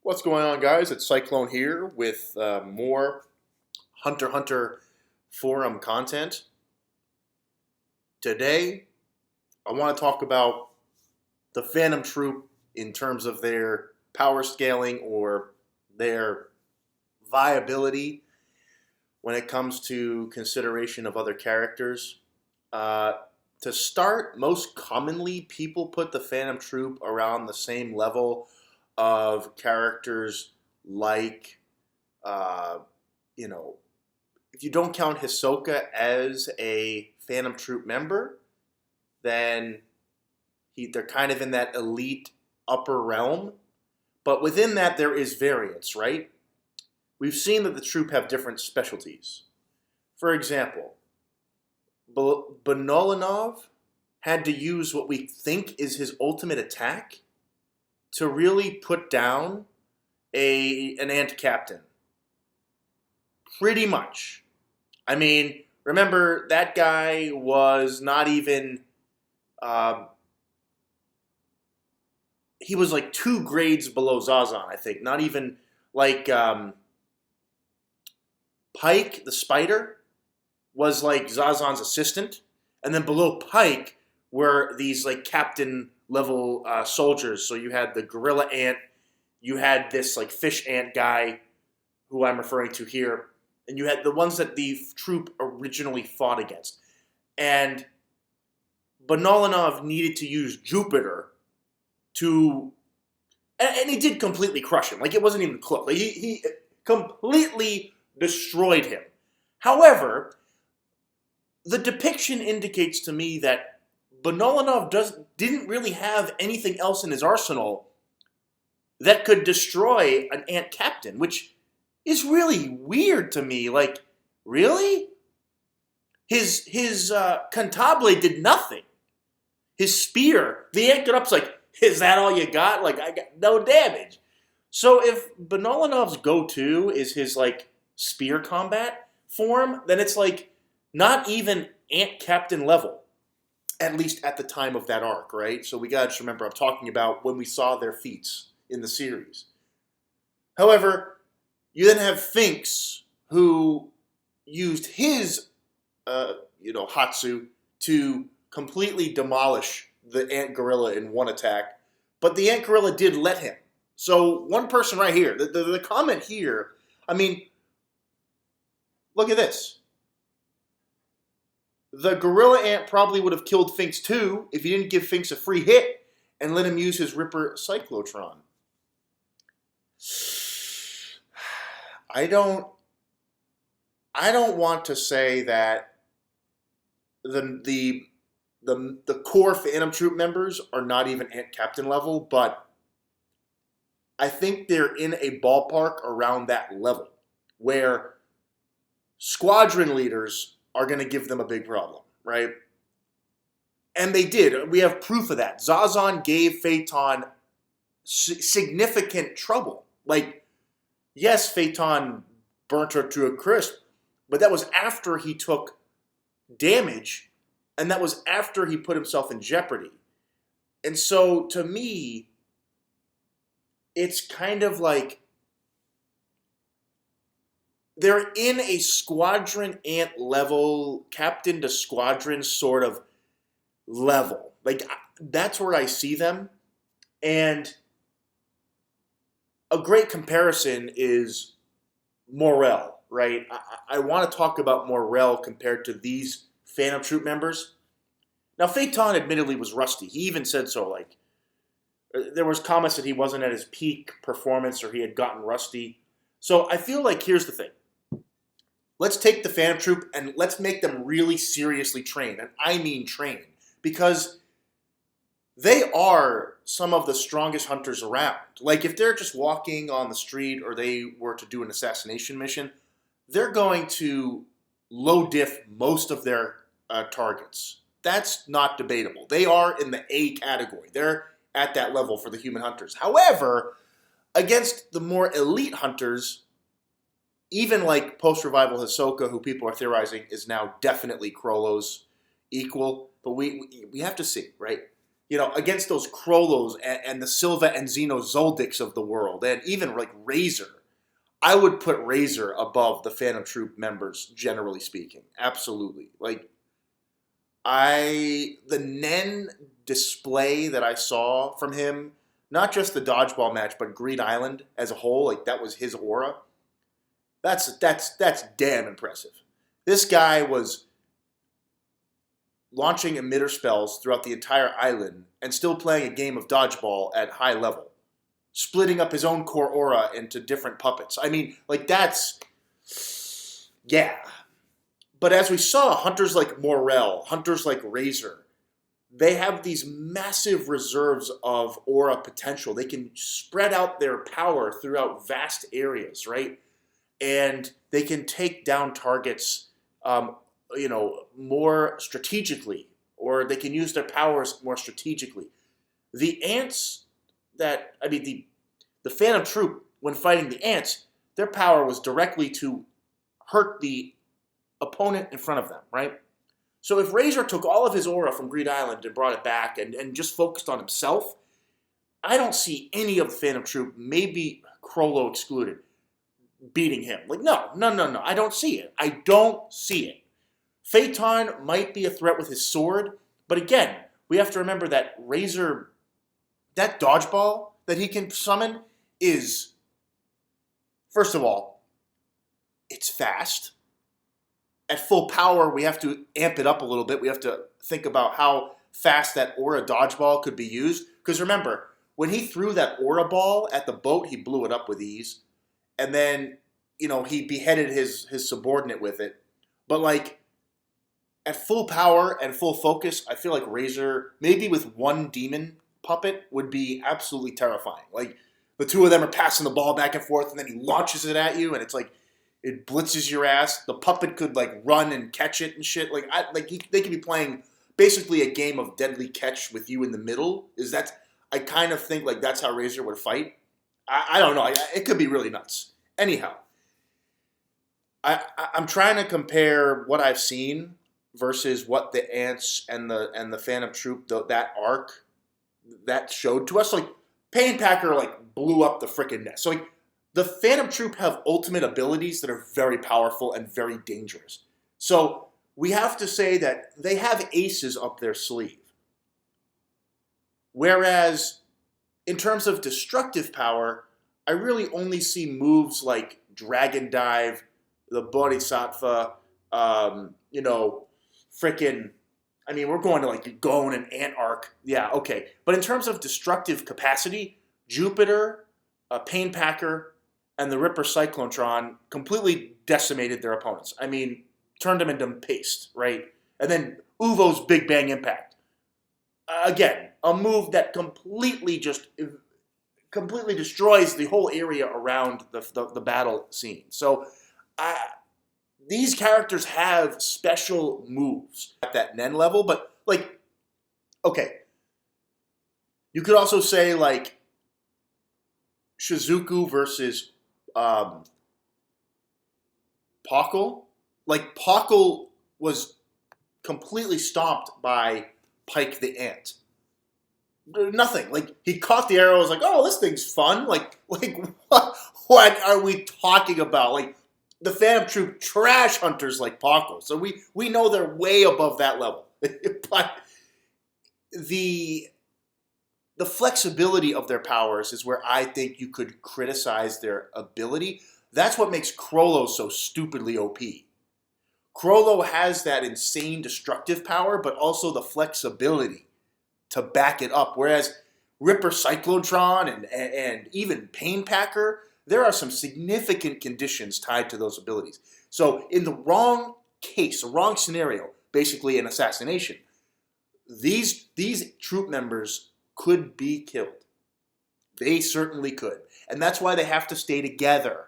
What's going on, guys? It's Cyclone here with more Hunter x Hunter forum content. Today, I want to talk about the Phantom Troupe in terms of their power scaling or their viability when it comes to consideration of other characters. To start, most commonly, people put the Phantom Troupe around the same level of characters like, uh, if you don't count Hisoka as a Phantom Troop member, then they're kind of in that elite upper realm. But within that, there is variance, right? We've seen that the troop have different specialties. For example, Benolanov had to use what we think is his ultimate attack to really put down an ant captain. Pretty much. I mean, remember, that guy was not even... he was like 2 grades below Zazan, I think. Not even like... Pike, the spider, was like Zazan's assistant. And then below Pike were these like captain level soldiers. So you had the gorilla ant, you had this like fish ant guy, who I'm referring to here, and you had the ones that the troop originally fought against. And Benolanov needed to use Jupiter to, and he did completely crush him. Like, it wasn't even close. Like, he completely destroyed him. However, the depiction indicates to me that Benolanov didn't really have anything else in his arsenal that could destroy an ant captain, which is really weird to me. Like, really? His Cantabile did nothing. His spear, the ant got up, like, is that all you got? Like, I got no damage. So if Benolanov's go-to is his, like, spear combat form, then it's, like, not even ant captain level. At least at the time of that arc, right? So we gotta just remember, I'm talking about when we saw their feats in the series. However, you then have Finks, who used his, Hatsu to completely demolish the ant gorilla in one attack, but the ant gorilla did let him. So one person right here, the comment here, I mean, look at this. The gorilla ant probably would have killed Finks too if he didn't give Finks a free hit and let him use his Ripper Cyclotron. I don't want to say that the core Phantom Troop members are not even Ant Captain level, but I think they're in a ballpark around that level where squadron leaders are going to give them a big problem, right? And they did. We have proof of that. Zazan gave Phaeton significant trouble. Like, yes, Phaeton burnt her to a crisp, but that was after he took damage, and that was after he put himself in jeopardy. And so, to me, it's kind of like they're in a squadron ant level, captain to squadron sort of level. Like, that's where I see them. And a great comparison is Morel, right? I want to talk about Morel compared to these Phantom Troop members. Now, Phaeton admittedly was rusty. He even said so. Like, there was comments that he wasn't at his peak performance or he had gotten rusty. So I feel like here's the thing. Let's take the Phantom Troop and let's make them really seriously train. And I mean train. Because they are some of the strongest hunters around. Like, if they're just walking on the street or they were to do an assassination mission, they're going to low diff most of their targets. That's not debatable. They are in the A category. They're at that level for the human hunters. However, against the more elite hunters, even like post-revival Hisoka, who people are theorizing is now definitely Krollo's equal, but we have to see, right? against those Krolos and the Silva and Xeno Zoldycks of the world, and even like Razor, I would put Razor above the Phantom Troop members, generally speaking. Absolutely. Like, the Nen display that I saw from him, not just the dodgeball match, but Green Island as a whole, like that was his aura. That's damn impressive. This guy was launching emitter spells throughout the entire island and still playing a game of dodgeball at high level, splitting up his own core aura into different puppets. I mean, like yeah. But as we saw, hunters like Morel, hunters like Razor, they have these massive reserves of aura potential. They can spread out their power throughout vast areas, right? And they can take down targets, more strategically, or they can use their powers more strategically. The ants the Phantom Troop, when fighting the ants, their power was directly to hurt the opponent in front of them, right? So if Razor took all of his aura from Greed Island and brought it back and just focused on himself, I don't see any of the Phantom Troop, maybe Krollo excluded, beating him. Like, no. I don't see it. I don't see it. Phaeton might be a threat with his sword, but again, we have to remember that Razor, that dodgeball that he can summon is, first of all, it's fast. At full power, we have to amp it up a little bit. We have to think about how fast that aura dodgeball could be used. Because remember, when he threw that aura ball at the boat, he blew it up with ease. And then, he beheaded his subordinate with it. But like, at full power and full focus, I feel like Razor, maybe with one demon puppet, would be absolutely terrifying. Like, the two of them are passing the ball back and forth, and then he launches it at you, and it's like, it blitzes your ass. The puppet could like run and catch it and shit. They could be playing basically a game of deadly catch with you in the middle. I kind of think like that's how Razor would fight. I don't know. It could be really nuts. Anyhow, I'm trying to compare what I've seen versus what the Ants and the Phantom Troop, that arc that showed to us. Like, Pain Packer like blew up the frickin' nest. So like, the Phantom Troop have ultimate abilities that are very powerful and very dangerous. So we have to say that they have aces up their sleeve. Whereas, in terms of destructive power, I really only see moves like Dragon Dive, the Bodhisattva, we're going to like Gone and Ant Arc. Yeah, okay. But in terms of destructive capacity, Jupiter, Pain Packer, and the Ripper Cyclotron completely decimated their opponents. I mean, turned them into paste, right? And then Uvo's Big Bang Impact. Again, a move that completely destroys the whole area around the battle scene. So these characters have special moves at that Nen level, but like, okay. You could also say like Shizuku versus Pockle. Like, Pockle was completely stomped by Pike the Ant. Nothing. Like, he caught the arrow, was like, oh, this thing's fun. Like what are we talking about? Like, the Phantom Troop trash hunters like Pockle. So we know they're way above that level. But the flexibility of their powers is where I think you could criticize their ability. That's what makes Krollo so stupidly OP. Krollo has that insane destructive power, but also the flexibility to back it up. Whereas Ripper Cyclotron and even Pain Packer, there are some significant conditions tied to those abilities. So in the wrong case, a wrong scenario, basically an assassination, these troop members could be killed. They certainly could. And that's why they have to stay together.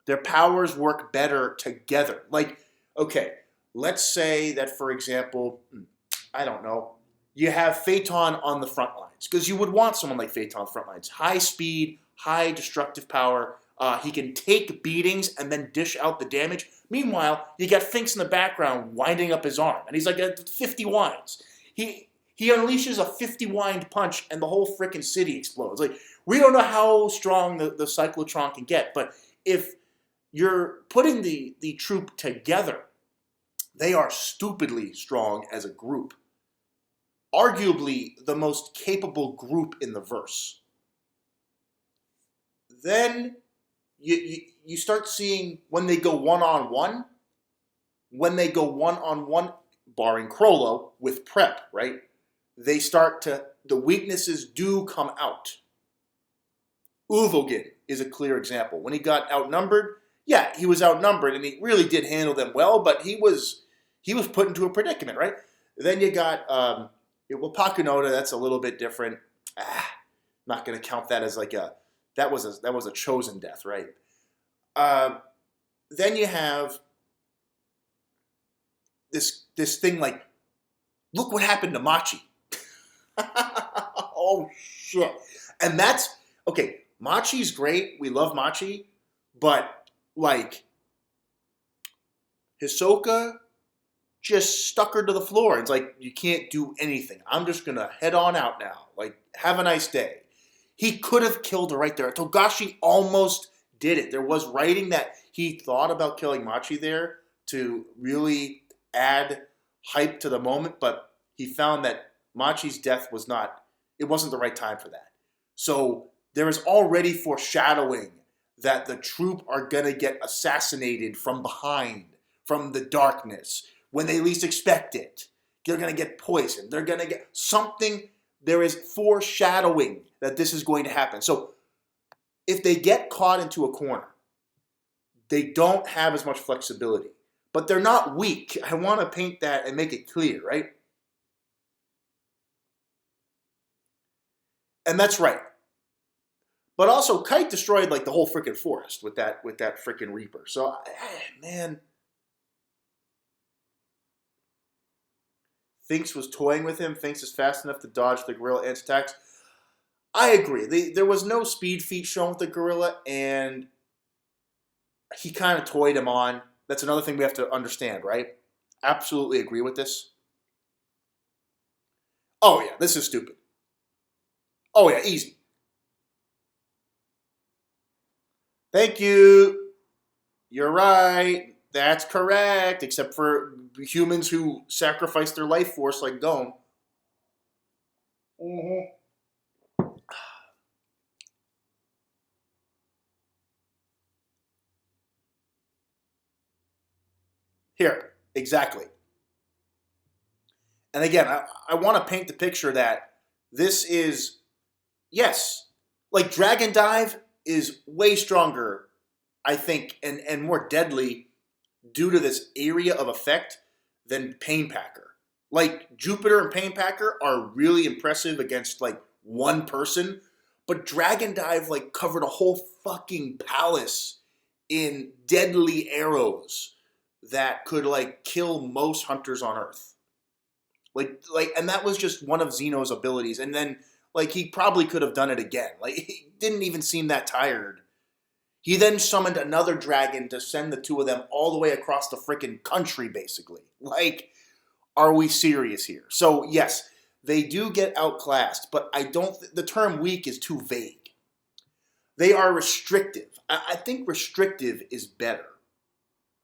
Their powers work better together. Like, okay, let's say that, for example, I don't know, you have Phaeton on the front lines, because you would want someone like Phaeton on the front lines. High speed, high destructive power. He can take beatings and then dish out the damage. Meanwhile, you got Finks in the background winding up his arm, and he's like at 50 winds. He unleashes a 50 wind punch and the whole freaking city explodes. Like, we don't know how strong the Cyclotron can get, but if you're putting the Troupe together, they are stupidly strong as a group. Arguably the most capable group in the verse. Then you start seeing when they go one-on-one, barring Krollo, with prep, right? The weaknesses do come out. Uvogin is a clear example. When he got outnumbered, yeah, he was outnumbered, and he really did handle them well, but he was put into a predicament, right? Then you got, Pakunoda, that's a little bit different. Not going to count that as like that was a chosen death, right? Then you have this thing like, look what happened to Machi. Oh, shit. And that's, okay, Machi's great. We love Machi. But, like, Hisoka just stuck her to the floor. It's like, you can't do anything. I'm just going to head on out now. Like, have a nice day. He could have killed her right there. Togashi almost did it. There was writing that he thought about killing Machi there to really add hype to the moment, but he found that Machi's death wasn't the right time for that. So there is already foreshadowing that the Troupe are going to get assassinated from behind, from the darkness, when they least expect it. They're going to get poisoned. They're going to get something. There is foreshadowing that this is going to happen. So if they get caught into a corner, they don't have as much flexibility. But they're not weak. I want to paint that and make it clear, right? And that's right. But also, Kite destroyed like the whole freaking forest with that freaking Reaper. So, man, Finks was toying with him. Finks is fast enough to dodge the gorilla ants' attacks. I agree. There was no speed feat shown with the gorilla, and he kind of toyed him on. That's another thing we have to understand, right? Absolutely agree with this. Oh, yeah, this is stupid. Oh, yeah, easy. Thank you. You're right. That's correct, except for humans who sacrifice their life force like Gon. Mm-hmm. Here, exactly. And again, I want to paint the picture that this is, yes, like Dragon Dive is way stronger, I think, and more deadly due to this area of effect than Pain Packer. Like, Jupiter and Pain Packer are really impressive against, like, one person, but Dragon Dive, like, covered a whole fucking palace in deadly arrows that could, like, kill most hunters on Earth. Like, and that was just one of Zeno's abilities. And then, like, he probably could have done it again. Like, he didn't even seem that tired. He then summoned another dragon to send the two of them all the way across the freaking country, basically. Like, are we serious here? So, yes, they do get outclassed, but I don't. The term weak is too vague. They are restrictive. I think restrictive is better.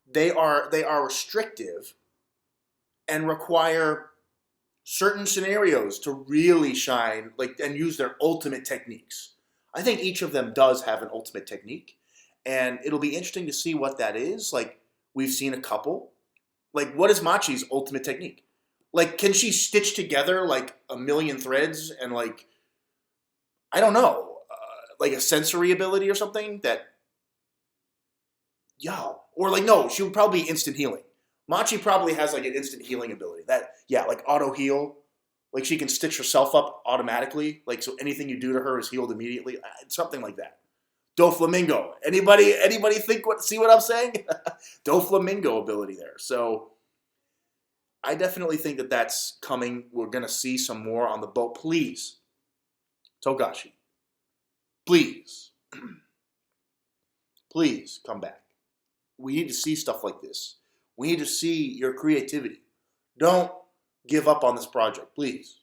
They are restrictive and require certain scenarios to really shine, like, and use their ultimate techniques. I think each of them does have an ultimate technique, and it'll be interesting to see what that is. Like, we've seen a couple. Like, what is Machi's ultimate technique? Like, can she stitch together, like, a million threads and, like, I don't know, like a sensory ability or something that, or like, no, she would probably be instant healing. Machi probably has, like, an instant healing ability. That, yeah, like auto heal. Like, she can stitch herself up automatically. Like, so anything you do to her is healed immediately. Something like that. Doflamingo. Anybody see what I'm saying? Doflamingo ability there. So I definitely think that that's coming. We're going to see some more on the boat. Please, Togashi, please, please come back. We need to see stuff like this. We need to see your creativity. Don't give up on this project, please.